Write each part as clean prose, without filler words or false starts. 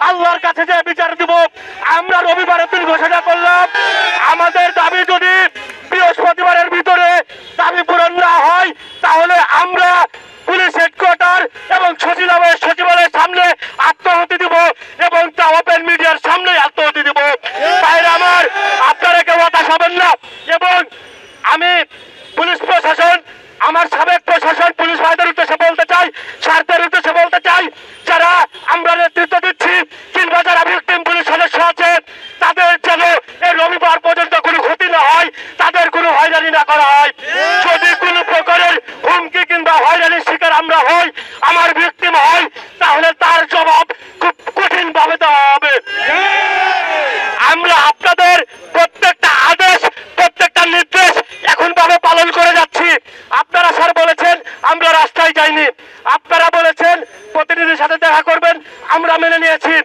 আল্লাহর কাছে যে বিচার দিব। আমরা রবিবারের দিন ঘোষণা করলাম, আমাদের দাবি যদি বৃহস্পতিবারের ভিতরে দাবি পূরণ না হয় তাহলে আমরা পুলিশ হেডকোয়ার্টার এবং সচিবালয়ের সামনে আত্মহতি দিব এবং তা ওপেন মিডিয়ার সামনে আত্মহতি দিব। ভাইরা আমার, আপনারা কেউ হতাশ হবেন না। এবং আমি পুলিশ প্রশাসন, আমার সাবেক প্রশাসন পুলিশ ভাইদের উদ্দেশ্যে বলতে চাই, স্বার্থের উদ্দেশ্যে বলতে চাই, যারা আমরা নেতৃত্ব দিচ্ছি কিংবা যারা ভিকটিম পুলিশ সদস্য আছে, তাদের যেন এই রবিবার পর্যন্ত কোনো ক্ষতি না হয়, তাদের কোনো হয়রানি না করা হয়। যদি কোনো প্রকারের হুমকি কিংবা হয়রানির শিকার আমরা হই, আমার ভিকটিম হয়, তাহলে তার জবাব খুব কঠিন ভাবে দেওয়া হবে। আমরা আপনাদের প্রত্যেকটা আদেশ, প্রত্যেকটা নির্দেশ এখন ভাবে পালন করে যাচ্ছি। আপনারা স্যার বলেছেন আমরা রাস্তায় যাইনি, আপনারা বলেছেন প্রতিনিধির সাথে দেখা করবেন, আমরা মেনে নিয়েছি।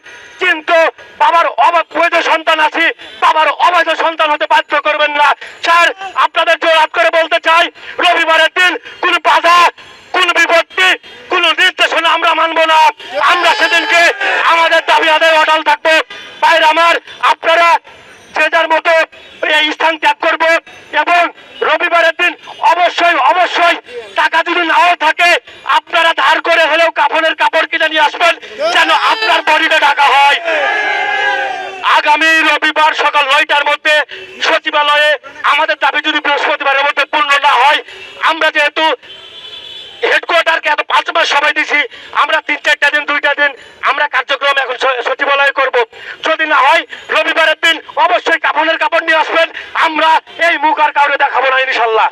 কিন্তু বাবার অবৈধ সন্তান আছে, বাবার অবৈধ সন্তান হতে বাধ্য করবেন না। স্যার, আপনাদের জোরাত করে বলতে চাই, রবিবারের দিন কোন বাধা, কোন বিপত্তি, কোন নির্দেশনা আমরা মানব না। আমরা সেদিনকে আমাদের দাবি আদায় অটল থাকবো। ভাইরা আমার, আপনারা যে যার মতো এই স্থান ত্যাগ করবো এবং রবিবারের দিন অবশ্যই টাকা যদি নাও থাকে আপনারা ধার করে হলেও কাফনের কাপড় কিনে নিয়ে আসবেন, যেন আপনার বডিতে ঢাকা হয়। আগামী রবিবার সকাল 9টার মধ্যে সচিবালয়ে আমাদের দাবি যদি বৃহস্পতিবারের মধ্যে পূর্ণ না হয়, আমরা যেহেতু হেডকোয়ার্টারকে এত 5 মাস সময় দিছি, আমরা 3-4টা দিন 2টা দিন আমরা কার্যক্রম এখন সচিবালয়ে করব। যদি না হয় রবিবারের দিন অবশ্যই কাফনের কাপড় নিয়ে আসবেন, আমরা এই মুখ আর কাউরে দেখাবো না ইনশাল্লাহ।